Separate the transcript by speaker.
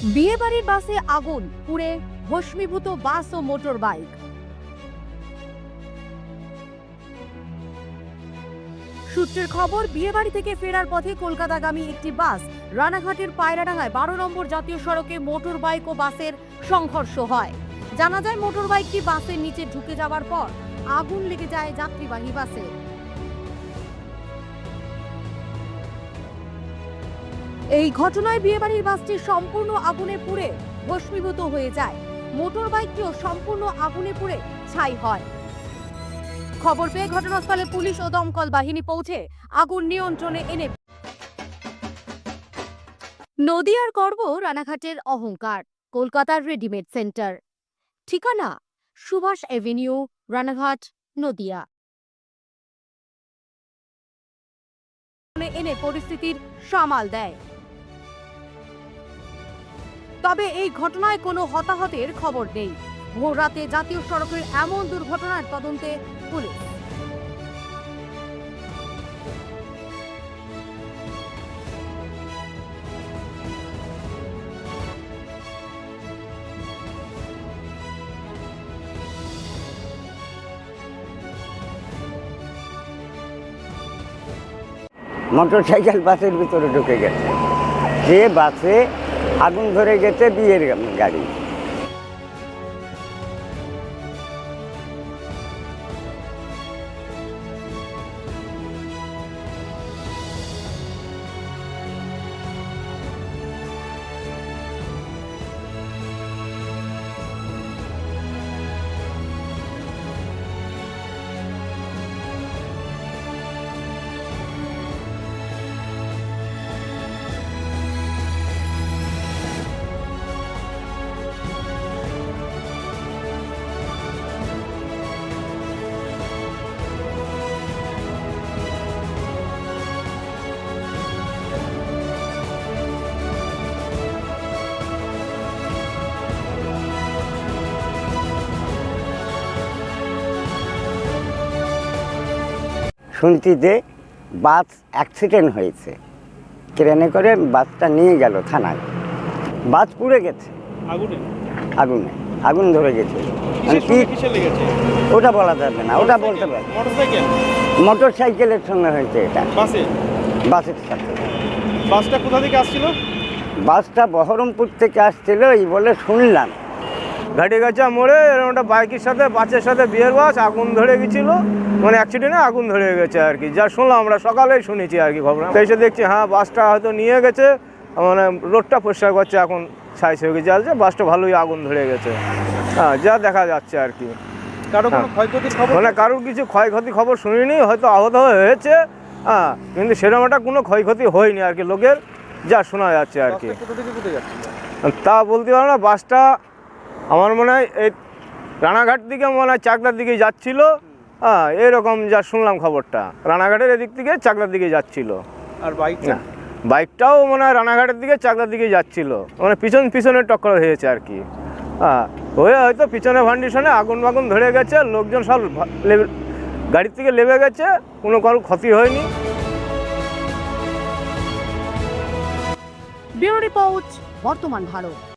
Speaker 1: বিয়ে বাড়ির বাসে আগুন, পুড়ে ভস্মীভূত বাস ও মোটর বাইক। সূত্রের খবর, বিয়ে বাড়ি থেকে ফেরার পথে কলকাতাগামী একটি বাস রানাঘাটের পায়রাডাঙ্গায় 12 নম্বর জাতীয় সড়কে মোটর বাইক ও বাসের সংঘর্ষ হয়। জানা যায়, মোটর বাইকটি বাসের নিচে ঢুকে যাওয়ার পর আগুন লেগে যায় যাত্রীবাহী বাসে। এই ঘটনায় বিয়েবাড়ির বাসটি সম্পূর্ণ আগুনে পুড়ে ভস্মীভূত হয়ে যায়। মোটর বাইকটিও সম্পূর্ণ আগুনে পুড়ে ছাই হয়। খবর পেয়ে ঘটনাস্থলে পুলিশ ও দমকল বাহিনী পৌঁছে আগুন নিয়ন্ত্রণে এনে। নদিয়ার গর্ব, রানাঘাটের অহংকার, কলকাতার রেডিমেড সেন্টার। ঠিকানা সুভাষ এভিনিউ, রানাঘাট, নদিয়া। এনে পরিস্থিতির সামাল দেয়। তবে এই ঘটনায় কোনো হতাহতের খবর নেই। ভোর রাতে জাতীয় সড়কের এমন দুর্ঘটনার তদন্তে পুলিশ।
Speaker 2: মোটরসাইকেল বাসের ভিতরে ঢুকে গেছে। যে বাসে আগুন ধরে গেছে বিয়ের গাড়ি। শুনছি যে বাস অ্যাক্সিডেন্ট হয়েছে, ট্রেনে করে বাসটা নিয়ে গেল থানায়। বাস পুড়ে গেছে আগুনে, আগুন ধরে গেছে। ওটা বলা যাবে না, ওটা বলতে পারে। মোটর সাইকেলের সঙ্গে হয়েছে এটা, বাসের সাথে।
Speaker 3: বাসটা কোথা থেকে আসছিল?
Speaker 2: বাসটা বহরমপুর থেকে আসছিল এই বলে শুনলাম।
Speaker 3: ঘাটিগাছা মোড়ে এরকম একটা বাইকের সাথে বাসের সাথে বিয়ের বাস আগুন ধরে গেছিল, মানে অ্যাক্সিডেন্টে আগুন ধরে গেছে আর কি। যা শুনলাম আমরা সকালেই শুনেছি আর কি খবর। এসে দেখছি হ্যাঁ বাসটা হয়তো নিয়ে গেছে, মানে রোডটা পরিষ্কার করছে, এখন ছাই হয়ে গেছে। আসছে বাসটা ভালোই আগুন ধরে গেছে, হ্যাঁ যা দেখা যাচ্ছে আর কি।
Speaker 4: কারো কোনো ক্ষয়ক্ষতির খবর?
Speaker 3: মানে কারোর কিছু ক্ষয়ক্ষতি খবর শুনিনি, হয়তো আহত হয়েছে, হ্যাঁ, কিন্তু সেরকম একটা কোনো ক্ষয়ক্ষতি হয়নি আর কি, লোকের যা শোনা যাচ্ছে আর কি।
Speaker 4: কোথা থেকে কোথায় যাচ্ছিল
Speaker 3: তা বলতে পারবো না। বাসটা আমার মনে হয় এই রানাঘাট দিকে, মনে হয় চাকদার দিকে যাচ্ছিল, হ্যাঁ এরকম যা শুনলাম খবরটা। রানাঘাটের এদিক থেকে চাকদার দিকে যাচ্ছিল।
Speaker 4: আর বাইকটা?
Speaker 3: বাইকটাও মনে হয় রানাঘাটের দিকে চাকদার দিকে যাচ্ছিল, মানে পিছনে টক্কর হয়েছে আর কি। হ্যাঁ হয়ে হয়তো পিছনে ফান্ডিশনে আগুন বাগুন ধরে গেছে, লোকজন সব গাড়ির থেকে লেবে গেছে, কোনো কারো ক্ষতি হয়নি।
Speaker 1: ব্যুরো রিপোর্ট, বর্তমান ভারত।